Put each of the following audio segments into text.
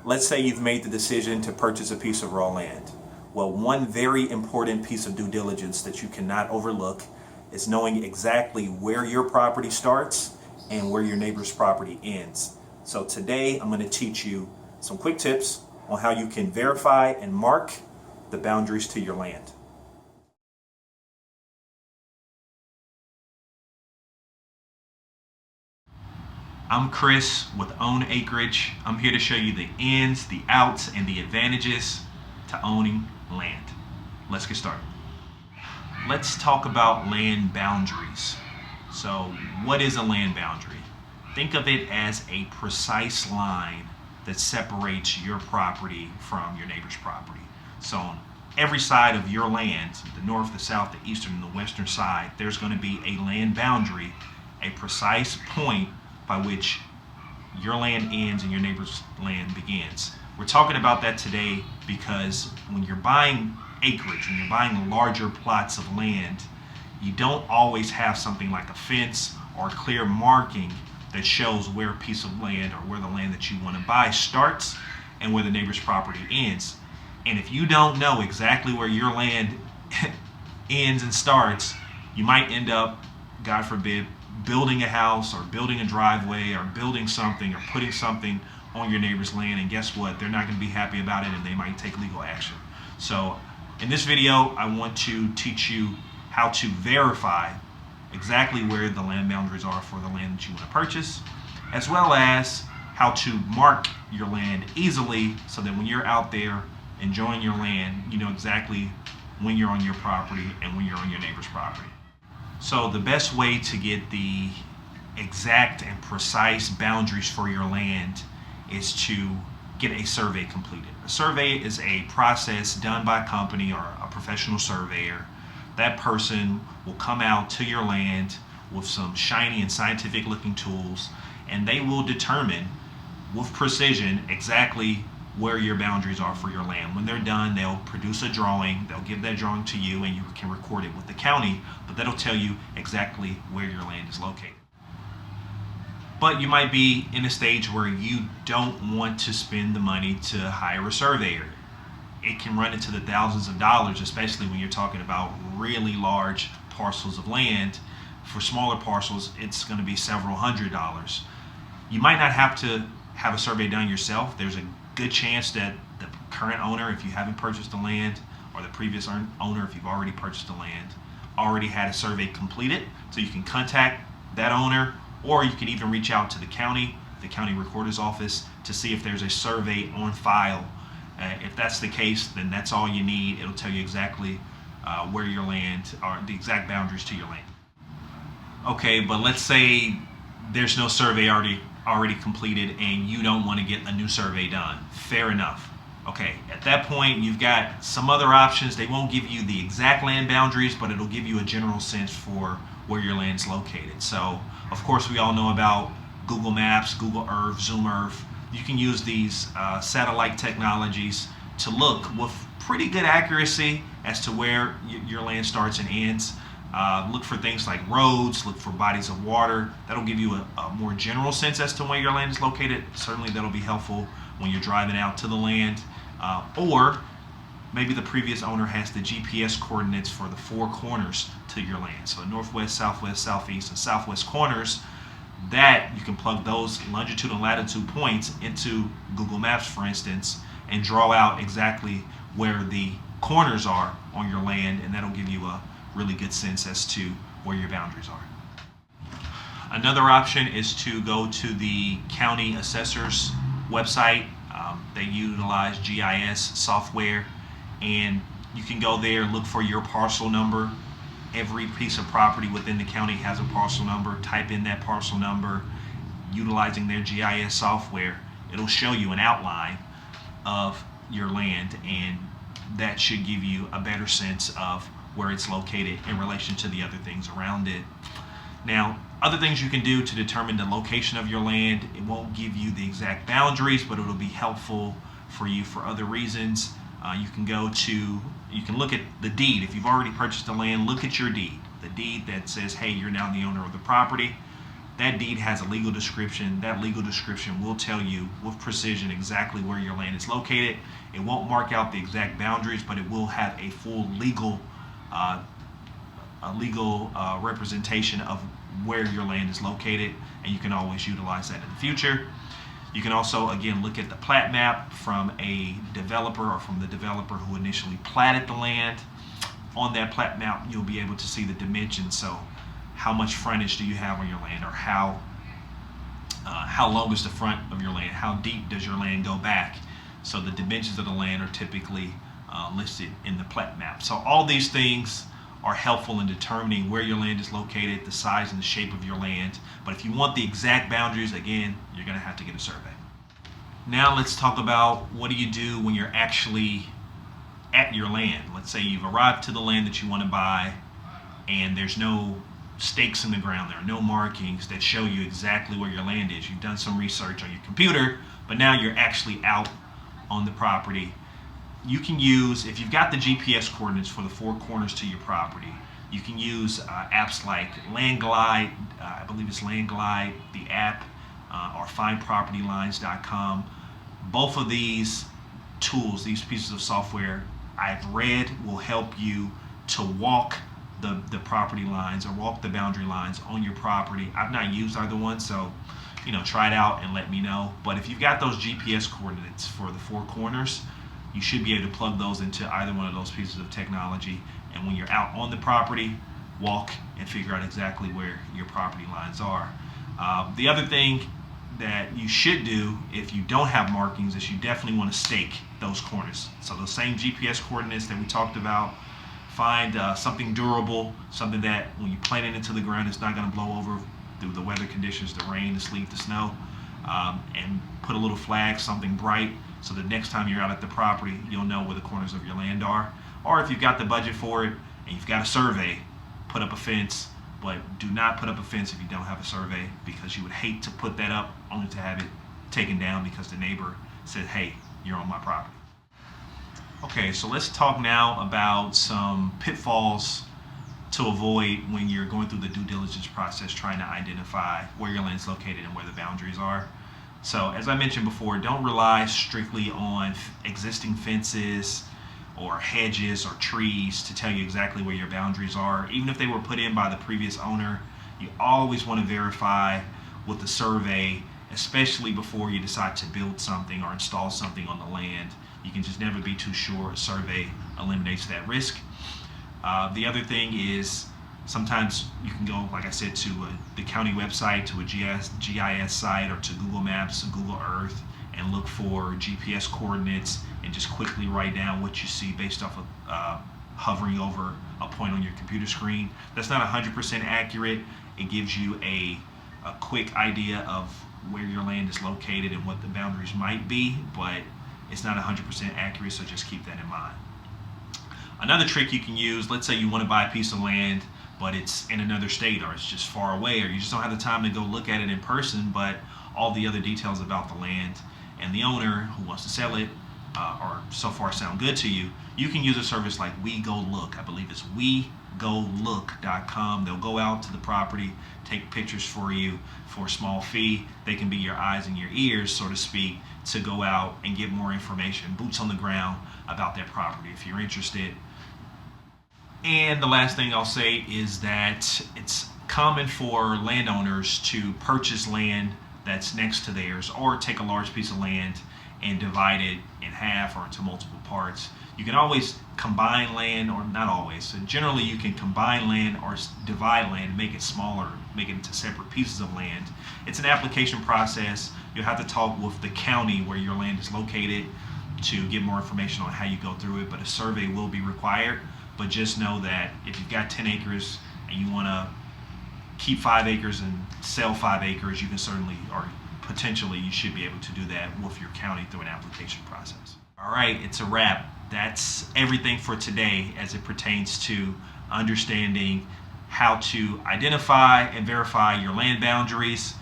Let's say you've made the decision to purchase a piece of raw land. Well, one very important piece of due diligence that you cannot overlook is knowing exactly where your property starts and where your neighbor's property ends. So today I'm going to teach you some quick tips on how you can verify and mark the boundaries to your land. I'm Chris with Own Acreage. I'm here to show you the ins, the outs, and the advantages to owning land. Let's get started. Let's talk about land boundaries. So, what is a land boundary? Think of it as a precise line that separates your property from your neighbor's property. So, on every side of your land, the north, the south, the eastern, and the western side, there's going to be a land boundary, a precise point by which your land ends and your neighbor's land begins. We're talking about that today because when you're buying acreage, when you're buying larger plots of land, you don't always have something like a fence or a clear marking that shows where a piece of land or where the land that you want to buy starts and where the neighbor's property ends. And if you don't know exactly where your land ends and starts, you might end up, God forbid, building a house or building a driveway or building something or putting something on your neighbor's land, and guess what? They're not going to be happy about it and they might take legal action. So in this video, I want to teach you how to verify exactly where the land boundaries are for the land that you want to purchase, as well as how to mark your land easily so that when you're out there enjoying your land, you know exactly when you're on your property and when you're on your neighbor's property. So the best way to get the exact and precise boundaries for your land is to get a survey completed. A survey is a process done by a company or a professional surveyor. That person will come out to your land with some shiny and scientific looking tools, and they will determine with precision exactly where your boundaries are for your land. When they're done, they'll produce a drawing, they'll give that drawing to you, and you can record it with the county, but that'll tell you exactly where your land is located. But you might be in a stage where you don't want to spend the money to hire a surveyor. It can run into the thousands of dollars, especially when you're talking about really large parcels of land. For smaller parcels, it's going to be several $100s. You might not have to have a survey done yourself. There's a good chance that the current owner, if you haven't purchased the land, or the previous owner, if you've already purchased the land, already had a survey completed. So you can contact that owner, or you can even reach out to the county recorder's office, to see if there's a survey on file. If that's the case, then that's all you need. It'll tell you exactly where your land, or the exact boundaries to your land. Okay, but let's say there's no survey already completed and you don't want to get a new survey done. Fair enough. Okay, at that point you've got some other options. They won't give you the exact land boundaries, but it'll give you a general sense for where your land's located. So of course we all know about Google Maps, Google Earth, Zoom Earth. You can use these satellite technologies to look with pretty good accuracy as to where your land starts and ends. Look for things like roads, look for bodies of water. That'll give you a more general sense as to where your land is located. Certainly that'll be helpful when you're driving out to the land. Or maybe the previous owner has the GPS coordinates for the four corners to your land. So northwest, southwest, southeast, and southwest corners, that you can plug those longitude and latitude points into Google Maps, for instance, and draw out exactly where the corners are on your land, and that'll give you a really good sense as to where your boundaries are. Another option is to go to the county assessor's website. They utilize GIS software, and you can go there, look for your parcel number. Every piece of property within the county has a parcel number. Type in that parcel number utilizing their GIS software. It'll show you an outline of your land, and that should give you a better sense of where it's located in relation to the other things around it. Now, other things you can do to determine the location of your land, it won't give you the exact boundaries, but it'll be helpful for you for other reasons. You can look at the deed. If you've already purchased the land, look at your deed. The deed that says, hey, you're now the owner of the property. that deed has a legal description. That legal description will tell you with precision exactly where your land is located. It won't mark out the exact boundaries, but it will have a full legal representation of where your land is located, and you can always utilize that in the future. You can also, again, look at the plat map from a developer or from the developer who initially platted the land. On that plat map, you'll be able to see the dimensions. So how much frontage do you have on your land, or how long is the front of your land? How deep does your land go back? So the dimensions of the land are typically listed in the plat map. So all these things are helpful in determining where your land is located, the size and the shape of your land. But if you want the exact boundaries, again, you're going to have to get a survey. Now let's talk about what do you do when you're actually at your land. Let's say you've arrived to the land that you want to buy, and there's no stakes in the ground. There are no markings that show you exactly where your land is. You've done some research on your computer, but now you're actually out on the property. You can use, if you've got the GPS coordinates for the 4 corners to your property, you can use apps like LandGlide, I believe it's LandGlide, the app, or findpropertylines.com. Both of these tools, these pieces of software, I've read will help you to walk the property lines or walk the boundary lines on your property. I've not used either one, so try it out and let me know. But if you've got those GPS coordinates for the 4 corners, you should be able to plug those into either one of those pieces of technology, and when you're out on the property, walk and figure out exactly where your property lines are. The other thing that you should do if you don't have markings is you definitely want to stake those corners. So those same GPS coordinates that we talked about, find something durable, something that when you plant it into the ground, it's not going to blow over through the weather conditions, the rain, the sleet, the snow, and put a little flag, something bright, so the next time you're out at the property, you'll know where the corners of your land are. Or if you've got the budget for it and you've got a survey, put up a fence, but do not put up a fence if you don't have a survey, because you would hate to put that up only to have it taken down because the neighbor said, hey, you're on my property. Okay, so let's talk now about some pitfalls to avoid when you're going through the due diligence process trying to identify where your land's located and where the boundaries are. So as I mentioned before, don't rely strictly on existing fences or hedges or trees to tell you exactly where your boundaries are. Even if they were put in by the previous owner, you always want to verify with the survey, especially before you decide to build something or install something on the land. You can just never be too sure. A survey eliminates that risk. The other thing is sometimes you can go, like I said, to the county website, to a GIS site, or to Google Maps, Google Earth, and look for GPS coordinates and just quickly write down what you see based off of hovering over a point on your computer screen. That's not 100% accurate. It gives you a quick idea of where your land is located and what the boundaries might be, but it's not 100% accurate, so just keep that in mind. Another trick you can use, let's say you want to buy a piece of land, but it's in another state, or it's just far away, or you just don't have the time to go look at it in person, but all the other details about the land and the owner who wants to sell it or so far sound good to you, you can use a service like We Go Look. I believe it's wegolook.com. They'll go out to the property, take pictures for you for a small fee. They can be your eyes and your ears, so to speak, to go out and get more information, boots on the ground about that property if you're interested. And the last thing I'll say is that it's common for landowners to purchase land that's next to theirs, or take a large piece of land and divide it in half or into multiple parts. You can always combine land, or not always. So generally you can combine land or divide land, make it smaller, make it into separate pieces of land. It's an application process. You'll have to talk with the county where your land is located to get more information on how you go through it, but a survey will be required. But just know that if you've got 10 acres and you want to keep 5 acres and sell 5 acres, you can certainly, or potentially, you should be able to do that with your county through an application process. All right, it's a wrap. That's everything for today as it pertains to understanding how to identify and verify your land boundaries.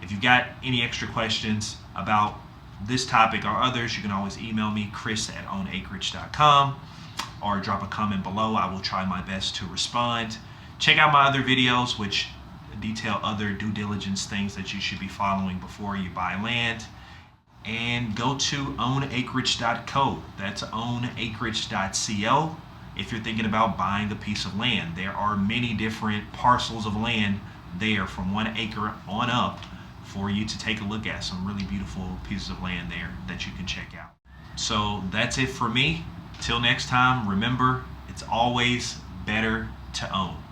If you've got any extra questions about this topic or others, you can always email me, chris@ownacreage.com, or drop a comment below. I will try my best to respond. Check out my other videos, which detail other due diligence things that you should be following before you buy land. And go to ownacreage.co. That's ownacreage.co. If you're thinking about buying a piece of land, there are many different parcels of land there from 1 acre on up for you to take a look at. Some really beautiful pieces of land there that you can check out. So that's it for me. Till next time, remember, it's always better to own.